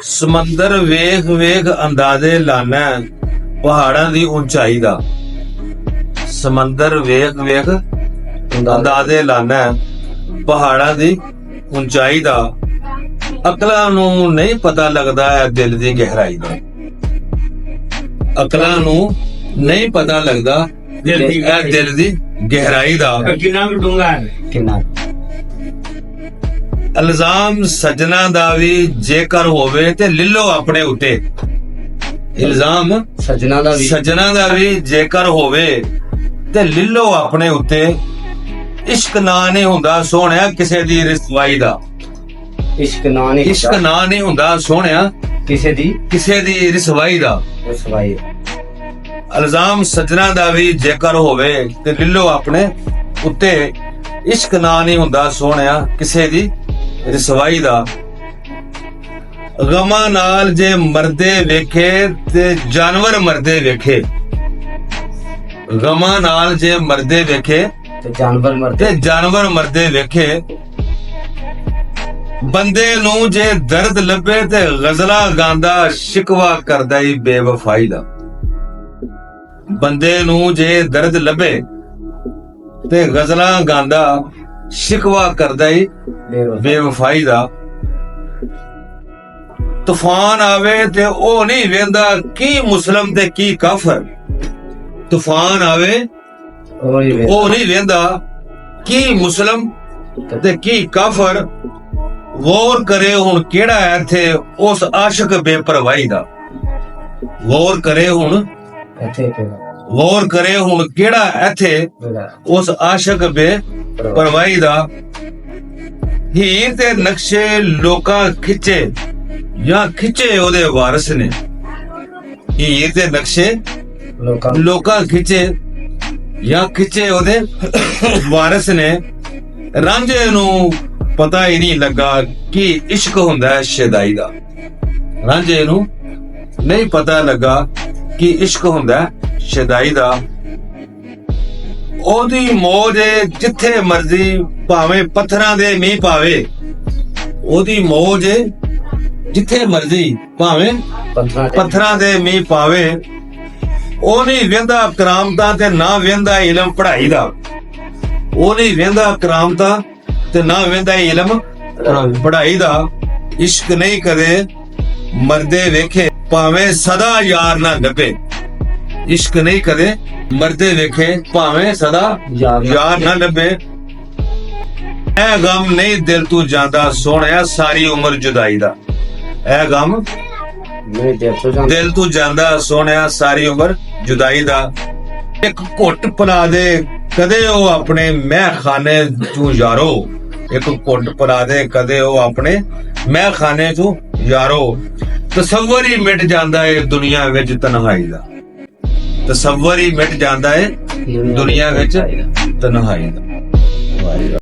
ਸਮੁੰਦਰ ਵੇਖ ਵੇਖ ਅੰਦਾਜ਼ੇ ਲਾਣਾ ਪਹਾੜਾਂ ਦੀ ਉਚਾਈ ਦਾ। ਸਮੁੰਦਰ ਵੇਖ ਵੇਖ ਅੰਦਾਜ਼ੇ ਲਾਣਾ ਪਹਾੜਾਂ ਦੀ ਉਚਾਈ ਦਾ। ਅਕਲਾਂ ਨੂੰ ਨਹੀਂ ਪਤਾ ਲੱਗਦਾ ਹੈ ਦਿਲ ਦੀ ਗਹਿਰਾਈ ਦਾ। ਅਕਲਾਂ ਨੂੰ ਨਹੀਂ ਪਤਾ ਲੱਗਦਾ ਦਿਲ ਦੀ ਗਹਿਰਾਈ ਦਾ। ਕਿੰਨਾ ਕੁ ਡੂੰਘਾ ਹੈ, ਕਿੰਨਾ ਇਲਜ਼ਾਮ ਸੱਜਣਾ ਦਾ ਵੀ ਜੇਕਰ ਹੋਵੇ ਤੇ ਲਿਲੋ ਆਪਣੇ ਉੱਤੇ। ਇਲਜ਼ਾਮ ਸੱਜਣਾ ਦਾ ਵੀ ਜੇਕਰ ਹੋਵੇ ਤੇ ਲਿਲੋ ਆਪਣੇ ਉੱਤੇ। ਇਸ਼ਕ ਨਾ ਨਹੀਂ ਹੁੰਦਾ ਸੋਹਣਿਆ ਕਿਸੇ ਦੀ ਰਿਸਵਾਈ ਦਾ। ਇਸ਼ਕ ਨਾ ਨਹੀਂ ਹੁੰਦਾ ਸੋਹਣਿਆ ਕਿਸੇ ਦੀ ਰਿਸਵਾਈ ਦਾ। ਇਲਜ਼ਾਮ ਸੱਜਣਾ ਦਾ ਵੀ ਜੇਕਰ ਹੋਵੇ ਤੇ ਲਿਲੋ ਆਪਣੇ ਉੱਤੇ। ਇਸ਼ਕ ਨਾ ਨਹੀਂ ਹੁੰਦਾ ਸੋਹਣਿਆ ਕਿਸੇ ਦੀ ਰਿਸਵਾਈ ਦਾ। ਗਮਾਂ ਨਾਲ ਜੇ ਮਰਦੇ ਵੇਖੇ ਤੇ ਜਾਨਵਰ ਮਰਦੇ ਵੇਖੇ। ਗਮਾਂ ਨਾਲ ਜੇ ਮਰਦੇ ਵੇਖੇ ਤੇ ਜਾਨਵਰ ਮਰਦੇ ਵੇਖੇ। ਬੰਦੇ ਨੂੰ ਜੇ ਦਰਦ ਲੱਭੇ ਤੇ ਗਜ਼ਲਾਂ ਗਾਉਂਦਾ ਸ਼ਿਕਵਾ ਕਰਦਾ ਈ ਬੇਵਫਾਈ ਦਾ। ਬੰਦੇ ਨੂੰ ਜੇ ਦਰਦ ਲੱਭੇ ਤੇ ਗਜ਼ਲਾਂ ਗਾਉਂਦਾ ਸ਼ਿਕਵਾ ਕਰਦਾ ਈ ਬੇਵਫਾਈ ਦਾ। ਤੂਫਾਨ ਆਵੇ ਤੇ ਉਹ ਨਹੀਂ ਵੇਂਦਾ ਕੀ ਮੁਸਲਮ ਤੇ ਕੀ ਕਾਫਰ। ਤੂਫਾਨ ਆਵੇ ਉਹ ਨਹੀਂ ਵੇਂਦਾ ਕੀ ਮੁਸਲਮ ਤੇ ਕੀ ਕਾਫਰ। ਗੌਰ ਕਰੇ ਹੁਣ ਕਿਹੜਾ ਇੱਥੇ ਉਸ ਆਸ਼ਿਕ ਬੇਪਰਵਾਹੀ ਦਾ। ਗੌਰ ਕਰੇ ਹੁਣ ਕਿਹੜਾ ਇੱਥੇ ਉਸ ਆਸ਼ਿਕ ਬੇਪਰਵਾਹੀ ਦਾ। ਹੀਰ ਤੇ ਨਕਸ਼ੇ ਲੋਕਾਂ ਖਿੱਚੇ ਜਾਂ ਖਿੱਚੇ ਉਹਦੇ ਵਾਰਿਸ ਨੇ। ਹੀਰ ਤੇ ਨਕਸ਼ੇ ਲੋਕਾਂ ਖਿੱਚੇ ਜਾਂ ਖਿੱਚੇ ਉਹਦੇ ਵਾਰਿਸ ਨੇ। ਰਾਂਝੇ ਨੂੰ ਪਤਾ ਹੀ ਨਹੀਂ ਲੱਗਾ ਕਿ ਇਸ਼ਕ ਹੁੰਦਾ ਹੈ ਸ਼ਦਾਈ ਦਾ। ਰਾਂਝੇ ਨੂੰ ਨਹੀਂ ਪਤਾ ਲੱਗਾ ਕਿ ਇਸ਼ਕ ਹੁੰਦਾ ਹੈ ਸ਼ਦਾਈ ਦਾ। ਉਹਦੀ ਮੌਜ ਜਿੱਥੇ ਮਰਜ਼ੀ ਭਾਵੇਂ ਪੱਥਰਾਂ ਦੇ ਮੀਂਹ ਪਾਵੇ। ਉਹਦੀ ਮੌਜ ਜਿੱਥੇ ਮਰਜ਼ੀ ਭਾਵੇਂ ਪੱਥਰਾਂ ਦੇ ਮੀਂਹ ਪਾਵੇ। ਉਹ ਨਹੀਂ ਵੇਂਦਾ ਕਰਾਮਤਾਂ ਤੇ ਨਾ ਵੇਂਦਾ ਇਲਮ ਪੜ੍ਹਾਈ ਦਾ। ਉਹ ਨਹੀਂ ਵੇਂਦਾ ਕਰਾਮਤਾਂ ਤੇ ਨਾ ਵੇਂਦਾ ਇਲਮ ਪੜ੍ਹਾਈ ਦਾ। ਇਸ਼ਕ ਨਹੀਂ ਕਦੇ ਮਰਦੇ ਵੇਖੇ ਭਾਵੇਂ ਸਦਾ ਯਾਰ ਨਾ ਲੱਭੇ। ਇਸ਼ਕ ਨਹੀਂ ਕਦੇ ਮਰਦੇ ਵੇਖੇ ਭਾਵੇਂ ਸਦਾ ਯਾਰ ਨਾ ਲੱਭੇ। ਇਹ ਗਮ ਨਹੀਂ ਦਿਲ ਤੋਂ ਜਾਂਦਾ ਸੋਹਣਿਆ ਸਾਰੀ ਉਮਰ ਜੁਦਾਈ ਦਾ। ਇਹ ਗਮ ਦਿਲ ਤੋਂ ਜਾਂਦਾ ਸੋਹਣਿਆ ਸਾਰੀ ਉਮਰ ਜੁਦਾਈ ਦਾ। ਇੱਕ ਘੁੱਟ ਪਿਲਾ ਦੇ ਕਦੇ ਉਹ ਆਪਣੇ ਮਹਿਖਾਨੇ ਤੋਂ ਯਾਰੋ। ਇੱਕ ਘੁੱਟ ਪਿਲਾ ਦੇ ਕਦੇ ਉਹ ਆਪਣੇ ਮਹਿਖਾਨੇ ਤੋਂ ਯਾਰੋ। ਤਸੱਵਰ ਹੀ ਮਿਟ ਜਾਂਦਾ ਏ ਦੁਨੀਆ ਵਿੱਚ ਤਨਹਾਈ ਦਾ। ਤਸੱਵਰ ਹੀ ਮਿਟ ਜਾਂਦਾ ਏ ਦੁਨੀਆ ਵਿੱਚ ਤਨਹਾਈ ਦਾ।